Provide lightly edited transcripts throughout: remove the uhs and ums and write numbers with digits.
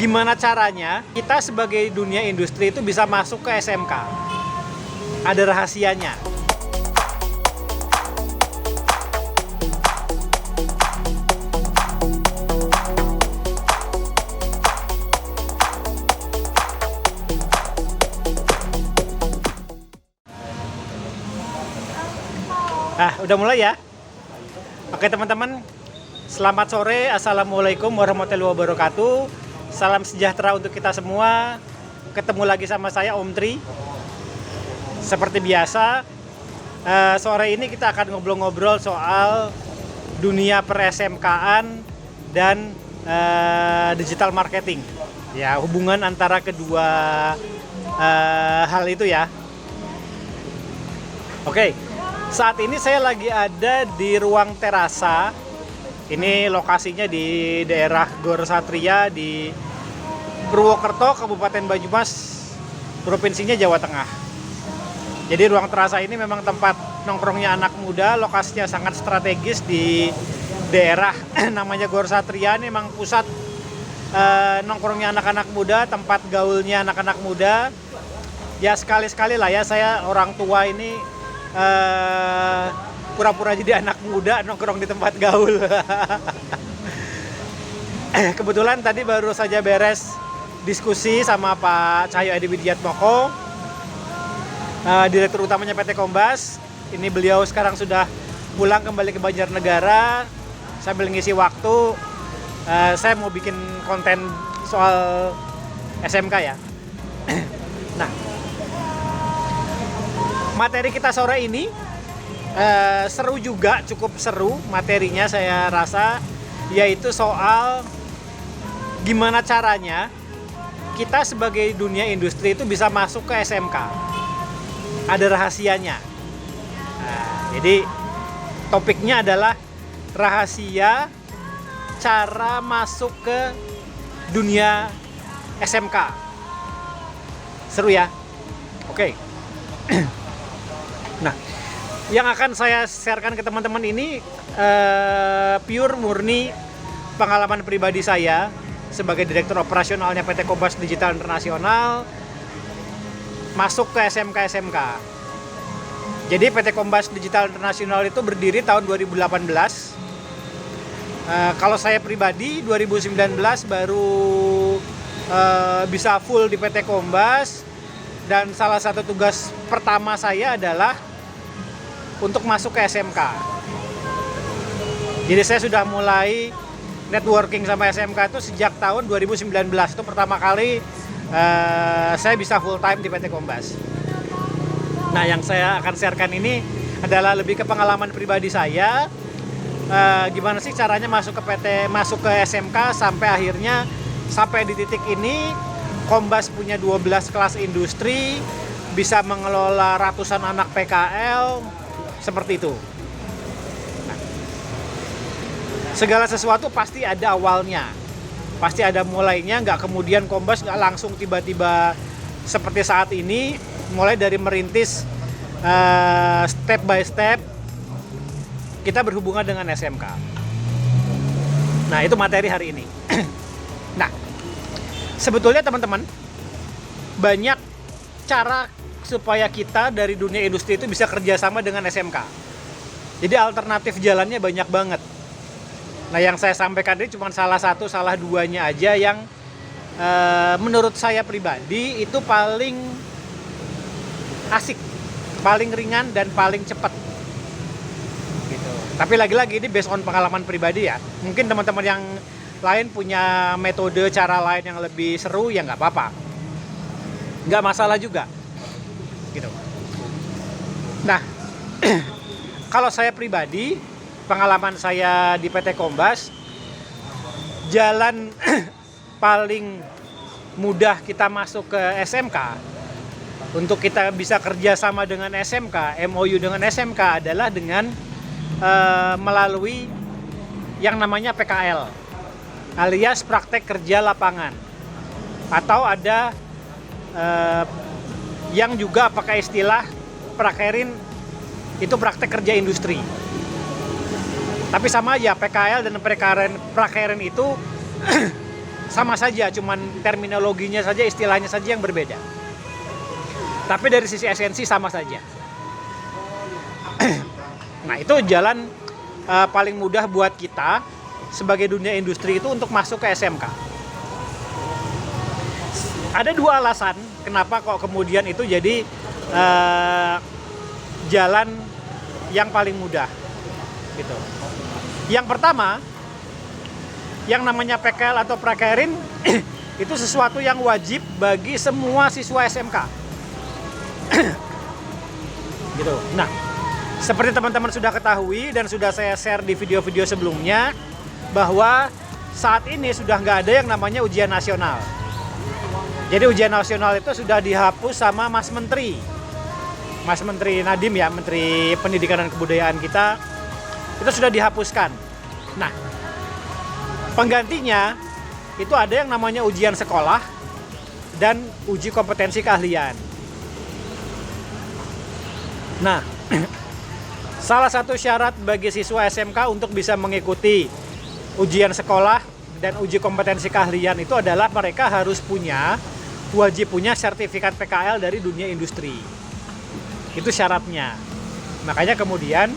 gimana caranya kita sebagai dunia industri itu bisa masuk ke SMK. Ada rahasianya. Nah, udah mulai ya? Oke teman-teman, selamat sore, assalamualaikum warahmatullahi wabarakatuh. Salam sejahtera untuk kita semua. Ketemu lagi sama saya Om Tri. Seperti biasa, sore ini kita akan ngobrol-ngobrol soal dunia per SMK-an dan digital marketing. Ya, hubungan antara kedua hal itu ya. Oke. Saat ini saya lagi ada di ruang terasa. Ini lokasinya di daerah Gor Satria di Purwokerto, Kabupaten Banyumas, provinsinya Jawa Tengah. Jadi ruang terasa ini memang tempat nongkrongnya anak muda, lokasinya sangat strategis di daerah namanya Gor Satria. Ini memang pusat nongkrongnya anak-anak muda, tempat gaulnya anak-anak muda. Ya sekali-sekali lah ya, saya orang tua ini pura-pura jadi anak muda nongkrong di tempat gaul. Kebetulan tadi baru saja beres diskusi sama Pak Cahyo Edi Widiatmoko, Direktur Utamanya PT Kombas. Ini beliau sekarang sudah pulang kembali ke Banjarnegara. Sambil ngisi waktu, saya mau bikin konten soal SMK ya. Nah, materi kita sore ini seru juga, cukup seru materinya saya rasa, yaitu soal gimana caranya kita sebagai dunia industri itu bisa masuk ke SMK. Ada rahasianya. Nah, jadi topiknya adalah rahasia cara masuk ke dunia SMK. Seru ya? Oke. Nah, yang akan saya sharekan ke teman-teman ini pure murni pengalaman pribadi saya sebagai Direktur Operasionalnya PT Kombas Digital Internasional masuk ke SMK-SMK. Jadi PT Kombas Digital Internasional itu berdiri tahun 2018. Kalau saya pribadi 2019 baru bisa full di PT Kombas, dan salah satu tugas pertama saya adalah untuk masuk ke SMK. Jadi saya sudah mulai networking sama SMK itu sejak tahun 2019. Itu pertama kali saya bisa full time di PT Kombas. Nah, yang saya akan sharekan ini adalah lebih ke pengalaman pribadi saya. Gimana sih caranya masuk ke SMK sampai akhirnya sampai di titik ini Kombas punya 12 kelas industri, bisa mengelola ratusan anak PKL, seperti itu. Nah, segala sesuatu pasti ada awalnya, pasti ada mulainya. Nggak kemudian Kombas nggak langsung tiba-tiba seperti saat ini, mulai dari merintis step by step kita berhubungan dengan SMK. Nah, itu materi hari ini. Nah, sebetulnya teman-teman, banyak cara supaya kita dari dunia industri itu bisa kerjasama dengan SMK. Jadi alternatif jalannya banyak banget. Nah, yang saya sampaikan ini cuma salah satu, salah duanya aja yang menurut saya pribadi itu paling asik, paling ringan, dan paling cepat. Gitu. Tapi lagi-lagi ini based on pengalaman pribadi ya. Mungkin teman-teman yang lain punya metode cara lain yang lebih seru, ya nggak apa-apa, nggak masalah juga gitu. Nah, kalau saya pribadi, pengalaman saya di PT Kombas, jalan paling mudah kita masuk ke SMK untuk kita bisa kerjasama dengan SMK, MOU dengan SMK adalah dengan melalui yang namanya PKL, alias praktek kerja lapangan, atau ada yang juga pakai istilah prakerin, itu praktek kerja industri. Tapi sama aja, PKL dan prakerin itu sama saja, cuman terminologinya saja, istilahnya saja yang berbeda. Tapi dari sisi esensi sama saja. Nah, itu jalan paling mudah buat kita sebagai dunia industri itu untuk masuk ke SMK. Ada dua alasan kenapa kok kemudian itu jadi jalan yang paling mudah gitu. Yang pertama, yang namanya PKL atau prakerin itu sesuatu yang wajib bagi semua siswa SMK. Gitu. Nah, seperti teman-teman sudah ketahui dan sudah saya share di video-video sebelumnya, bahwa saat ini sudah nggak ada yang namanya ujian nasional. Jadi ujian nasional itu sudah dihapus sama Mas Menteri Nadiem ya, Menteri Pendidikan dan Kebudayaan kita, itu sudah dihapuskan. Nah, penggantinya itu ada yang namanya ujian sekolah dan uji kompetensi keahlian. Nah, salah satu syarat bagi siswa SMK untuk bisa mengikuti ujian sekolah dan uji kompetensi keahlian itu adalah mereka harus wajib punya sertifikat PKL dari dunia industri. Itu syaratnya. Makanya kemudian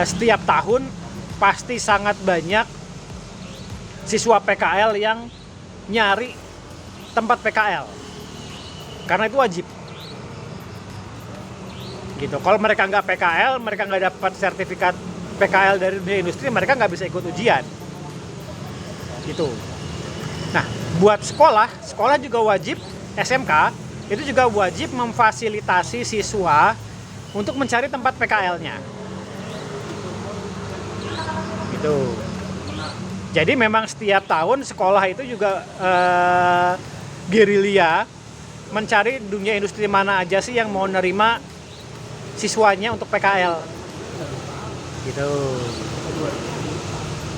setiap tahun pasti sangat banyak siswa PKL yang nyari tempat PKL. Karena itu wajib. Gitu. Kalau mereka nggak PKL, mereka nggak dapat sertifikat PKL dari dunia industri, mereka nggak bisa ikut ujian. Gitu. Nah, buat sekolah juga wajib, SMK itu juga wajib memfasilitasi siswa untuk mencari tempat PKL-nya. Gitu. Jadi memang setiap tahun sekolah itu juga gerilya mencari dunia industri mana aja sih yang mau nerima siswanya untuk PKL. Gitu.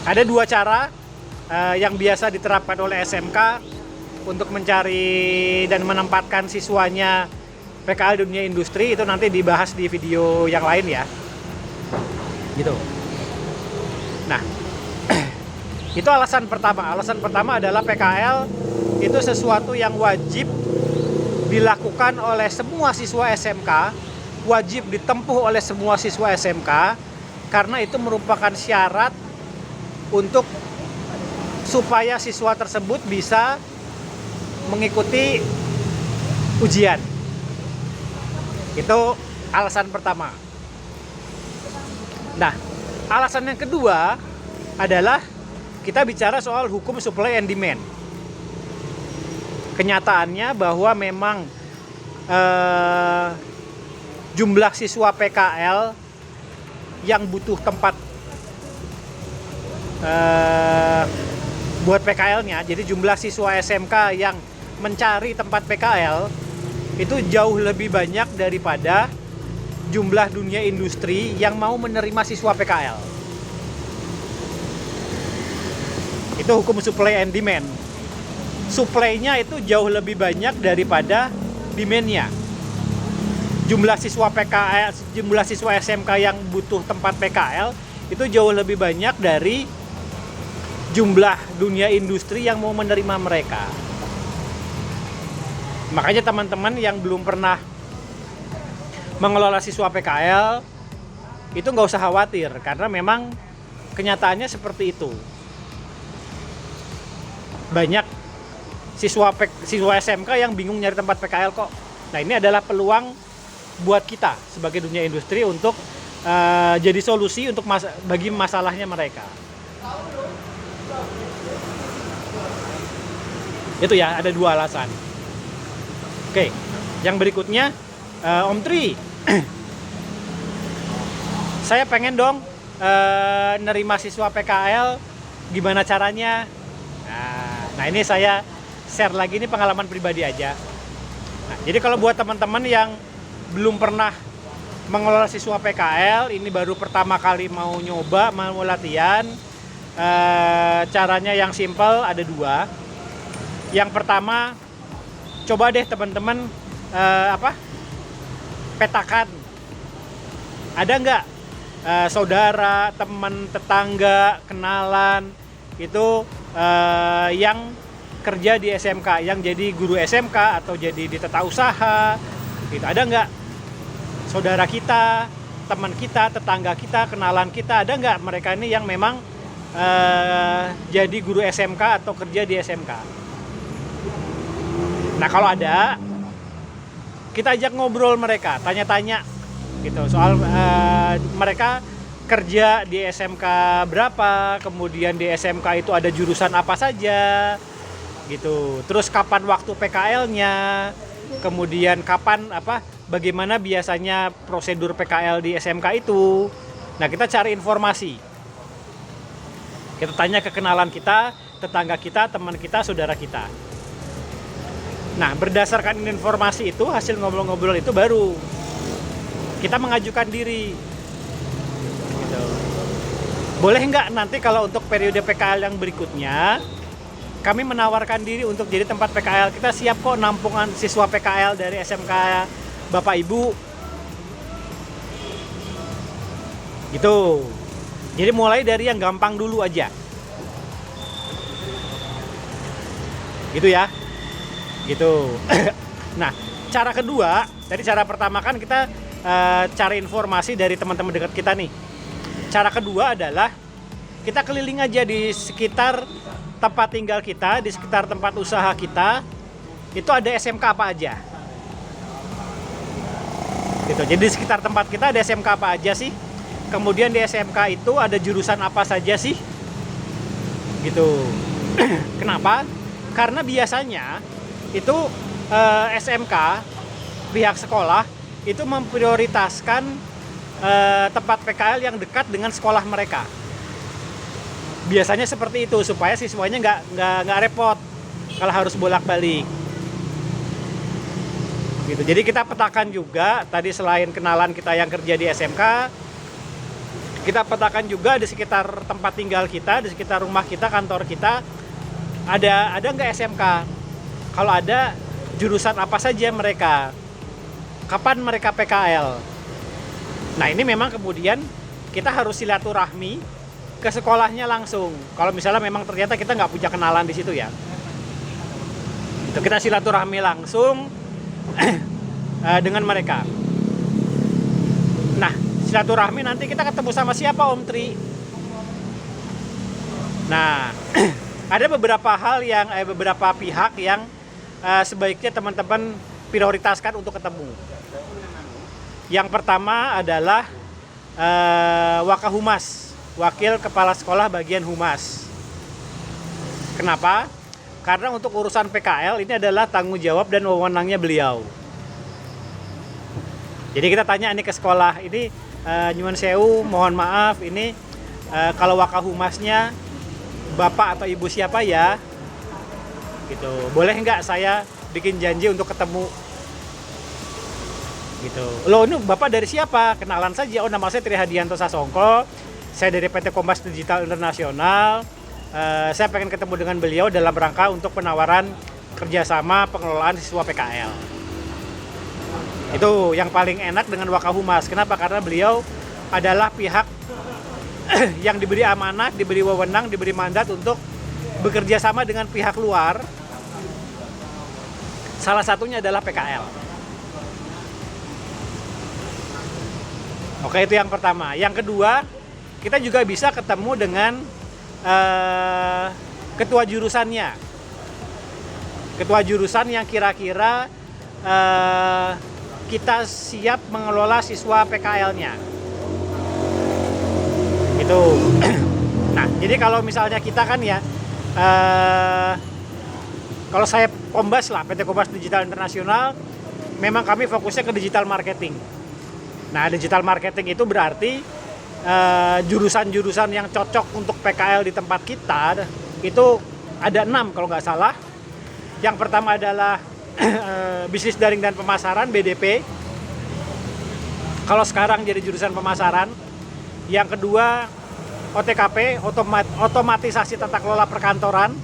Ada dua cara yang biasa diterapkan oleh SMK untuk mencari dan menempatkan siswanya PKL dunia industri, itu nanti dibahas di video yang lain ya. Gitu. Nah, itu alasan pertama. Alasan pertama adalah PKL itu sesuatu yang wajib dilakukan oleh semua siswa SMK, wajib ditempuh oleh semua siswa SMK, karena itu merupakan syarat untuk supaya siswa tersebut bisa mengikuti ujian. Itu alasan pertama. Nah, alasan yang kedua adalah kita bicara soal hukum supply and demand. Kenyataannya bahwa memang jumlah siswa PKL yang butuh tempat buat PKL-nya, jadi jumlah siswa SMK yang mencari tempat PKL itu jauh lebih banyak daripada jumlah dunia industri yang mau menerima siswa PKL. Itu hukum supply and demand. Supply-nya itu jauh lebih banyak daripada demand-nya. Jumlah siswa PKL, jumlah siswa SMK yang butuh tempat PKL itu jauh lebih banyak dari jumlah dunia industri yang mau menerima mereka. Makanya teman-teman yang belum pernah mengelola siswa PKL itu nggak usah khawatir, karena memang kenyataannya seperti itu. Banyak siswa SMK yang bingung nyari tempat PKL kok. Nah, ini adalah peluang buat kita sebagai dunia industri untuk jadi solusi untuk bagi masalahnya mereka. Itu ya, ada dua alasan. Oke, yang berikutnya, Om Tri, saya pengen dong nerima siswa PKL, gimana caranya? Nah, ini saya share lagi, ini pengalaman pribadi aja. Nah, jadi kalau buat teman-teman yang belum pernah mengelola siswa PKL, ini baru pertama kali mau nyoba, mau latihan, caranya yang simple ada dua. Yang pertama, coba deh teman-teman petakan, ada nggak saudara, teman, tetangga, kenalan itu yang kerja di SMK, yang jadi guru SMK atau jadi di tata usaha, gitu. Ada nggak saudara kita, teman kita, tetangga kita, kenalan kita, ada nggak mereka ini yang memang jadi guru SMK atau kerja di SMK? Nah kalau ada, kita ajak ngobrol mereka, tanya-tanya gitu soal mereka kerja di SMK berapa, kemudian di SMK itu ada jurusan apa saja gitu, terus kapan waktu PKL-nya, kemudian kapan bagaimana biasanya prosedur PKL di SMK itu. Nah kita cari informasi, kita tanya ke kenalan kita, tetangga kita, teman kita, saudara kita. Nah berdasarkan informasi itu, hasil ngobrol-ngobrol itu baru kita mengajukan diri gitu. Boleh nggak nanti kalau untuk periode PKL yang berikutnya kami menawarkan diri untuk jadi tempat PKL, kita siap kok nampungan siswa PKL dari SMK Bapak Ibu gitu. Jadi mulai dari yang gampang dulu aja gitu ya, gitu. Nah cara kedua, tadi cara pertama kan kita cari informasi dari teman-teman dekat kita nih. Cara kedua adalah kita keliling aja di sekitar tempat tinggal kita, di sekitar tempat usaha kita, itu ada SMK apa aja gitu. Jadi di sekitar tempat kita ada SMK apa aja sih, kemudian di SMK itu ada jurusan apa saja sih gitu. Kenapa? Karena biasanya itu SMK, pihak sekolah itu memprioritaskan tempat PKL yang dekat dengan sekolah mereka. Biasanya seperti itu supaya siswanya nggak repot kalau harus bolak-balik. Gitu. Jadi kita petakan juga tadi, selain kenalan kita yang kerja di SMK, kita petakan juga di sekitar tempat tinggal kita, di sekitar rumah kita, kantor kita, ada nggak SMK? Kalau ada, jurusan apa saja mereka? Kapan mereka PKL? Nah ini memang kemudian kita harus silaturahmi ke sekolahnya langsung. Kalau misalnya memang ternyata kita nggak punya kenalan di situ ya, itu kita silaturahmi langsung dengan mereka. Nah silaturahmi nanti kita ketemu sama siapa Om Tri? Nah ada beberapa hal yang beberapa pihak yang sebaiknya teman-teman prioritaskan untuk ketemu. Yang pertama adalah Wakahumas, Wakil Kepala Sekolah Bagian Humas. Kenapa? Karena untuk urusan PKL ini adalah tanggung jawab dan wewenangnya beliau. Jadi kita tanya ini ke sekolah, ini nyuwun sewu, mohon maaf, ini kalau Wakahumasnya Bapak atau Ibu siapa ya? Gitu. Boleh nggak saya bikin janji untuk ketemu? Gitu. Loh ini Bapak dari siapa? Kenalan saja. Oh nama saya Tri Hadianto Sasongko. Saya dari PT Kompas Digital Internasional. Saya pengen ketemu dengan beliau dalam rangka untuk penawaran kerjasama pengelolaan siswa PKL. Itu yang paling enak dengan Wakahumas. Kenapa? Karena beliau adalah pihak yang diberi amanah, diberi wewenang, diberi mandat untuk bekerja sama dengan pihak luar. Salah satunya adalah PKL. Oke, itu yang pertama. Yang kedua, kita juga bisa ketemu dengan ketua jurusannya. Ketua jurusan yang kira-kira kita siap mengelola siswa PKL-nya. Itu. Nah, jadi kalau misalnya kita kan ya, kalau saya Kombas lah, PT Kompas Digital Internasional, memang kami fokusnya ke digital marketing. Nah, digital marketing itu berarti jurusan-jurusan yang cocok untuk PKL di tempat kita itu ada 6 kalau nggak salah. Yang pertama adalah bisnis daring dan pemasaran, BDP. Kalau sekarang jadi jurusan pemasaran. Yang kedua OTKP, otomatisasi tata kelola perkantoran.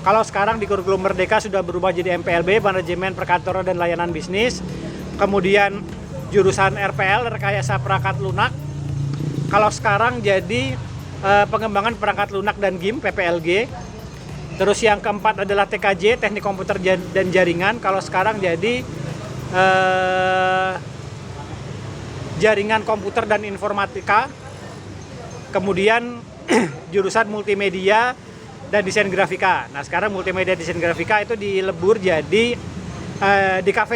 Kalau sekarang di kurikulum Merdeka sudah berubah jadi MPLB, manajemen perkantoran dan layanan bisnis. Kemudian jurusan RPL, rekayasa perangkat lunak. Kalau sekarang jadi pengembangan perangkat lunak dan GIM, PPLG. Terus yang keempat adalah TKJ, Teknik Komputer dan Jaringan. Kalau sekarang jadi Jaringan Komputer dan Informatika. Kemudian jurusan Multimedia dan Desain Grafika. Nah sekarang Multimedia Desain Grafika itu dilebur jadi di DKV,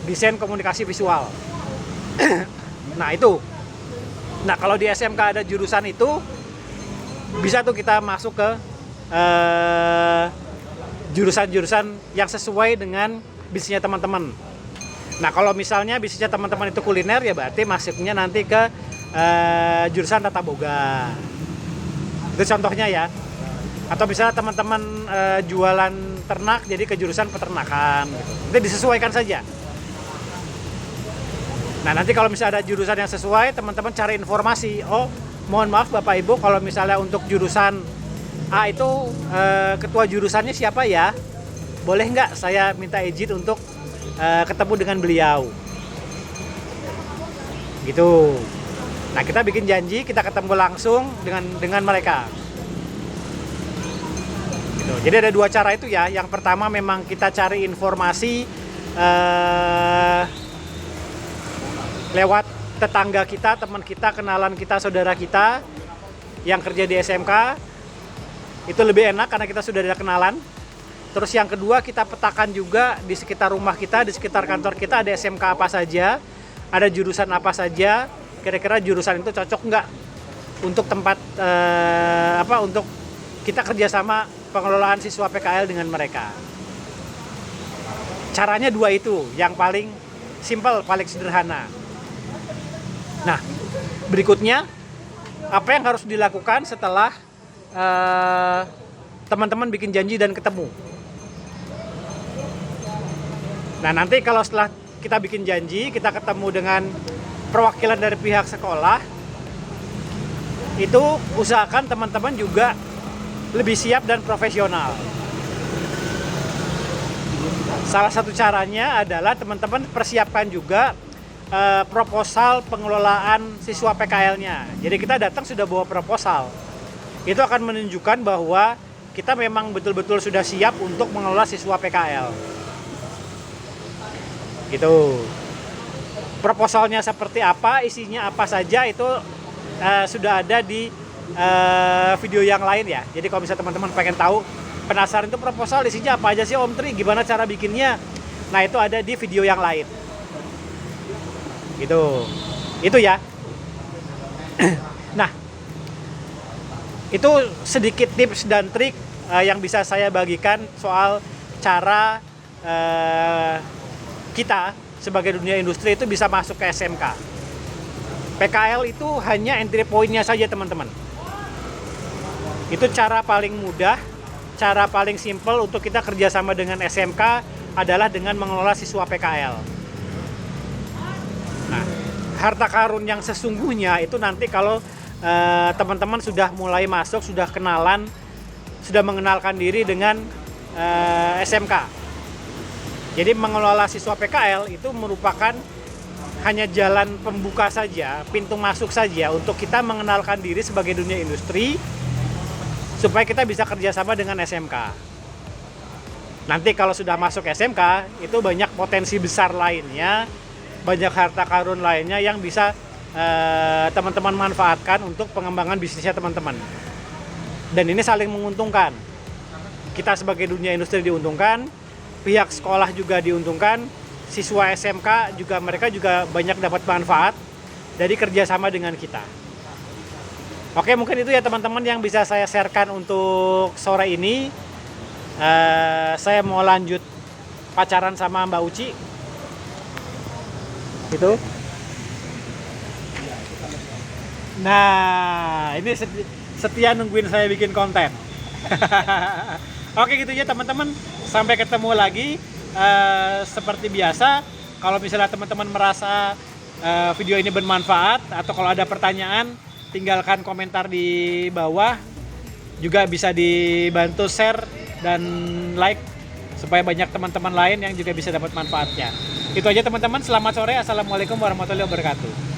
Desain Komunikasi Visual. Nah itu. Nah kalau di SMK ada jurusan itu, bisa tuh kita masuk ke jurusan-jurusan yang sesuai dengan bisnisnya teman-teman. Nah kalau misalnya bisnisnya teman-teman itu kuliner, ya berarti masuknya nanti ke jurusan tata boga. Itu contohnya ya. Atau misalnya teman-teman jualan ternak, jadi ke jurusan peternakan gitu. Itu disesuaikan saja. Nah nanti kalau misalnya ada jurusan yang sesuai, teman-teman cari informasi. Oh mohon maaf Bapak Ibu, kalau misalnya untuk jurusan A itu ketua jurusannya siapa ya? Boleh nggak saya minta izin untuk ketemu dengan beliau? Gitu. Nah kita bikin janji, kita ketemu langsung dengan mereka. Gitu. Jadi ada dua cara itu ya. Yang pertama memang kita cari informasi lewat tetangga kita, teman kita, kenalan kita, saudara kita yang kerja di SMK. Itu lebih enak karena kita sudah ada kenalan. Terus yang kedua, kita petakan juga di sekitar rumah kita, di sekitar kantor kita ada SMK apa saja, ada jurusan apa saja, kira-kira jurusan itu cocok nggak untuk tempat untuk kita kerjasama pengelolaan siswa PKL dengan mereka. Caranya dua itu, yang paling simpel, paling sederhana. Nah, berikutnya apa yang harus dilakukan setelah teman-teman bikin janji dan ketemu? Nah, nanti kalau setelah kita bikin janji, kita ketemu dengan perwakilan dari pihak sekolah, itu usahakan teman-teman juga lebih siap dan profesional. Salah satu caranya adalah teman-teman persiapkan juga proposal pengelolaan siswa PKL-nya. Jadi kita datang sudah bawa proposal. Itu akan menunjukkan bahwa kita memang betul-betul sudah siap untuk mengelola siswa PKL. Gitu. Proposalnya seperti apa, isinya apa saja itu sudah ada di video yang lain ya. Jadi kalau misalnya teman-teman pengen tahu, penasaran itu proposal isinya apa aja sih Om Tri, gimana cara bikinnya? Nah itu ada di video yang lain. Gitu. Itu ya. Nah, itu sedikit tips dan trik yang bisa saya bagikan soal cara kita sebagai dunia industri itu bisa masuk ke SMK. PKL itu hanya entry point-nya saja teman-teman. Itu cara paling mudah, cara paling simple untuk kita kerjasama dengan SMK adalah dengan mengelola siswa PKL. Nah, harta karun yang sesungguhnya itu nanti kalau teman-teman sudah mulai masuk, sudah kenalan, sudah mengenalkan diri dengan SMK. Jadi mengelola siswa PKL itu merupakan hanya jalan pembuka saja, pintu masuk saja untuk kita mengenalkan diri sebagai dunia industri supaya kita bisa kerjasama dengan SMK. Nanti kalau sudah masuk SMK, itu banyak potensi besar lainnya, banyak harta karun lainnya yang bisa teman-teman manfaatkan untuk pengembangan bisnisnya teman-teman. Dan ini saling menguntungkan. Kita sebagai dunia industri diuntungkan, pihak sekolah juga diuntungkan, siswa SMK juga mereka juga banyak dapat manfaat dari kerjasama dengan kita. Oke, mungkin itu ya teman-teman yang bisa saya sharekan untuk sore ini. Saya mau lanjut pacaran sama Mbak Uci. Gitu. Nah, ini setia nungguin saya bikin konten. Oke gitu ya teman-teman. Sampai ketemu lagi. Seperti biasa, kalau misalnya teman-teman merasa video ini bermanfaat atau kalau ada pertanyaan, tinggalkan komentar di bawah. Juga bisa dibantu share dan like supaya banyak teman-teman lain yang juga bisa dapat manfaatnya. Itu aja teman-teman, selamat sore. Assalamualaikum warahmatullahi wabarakatuh.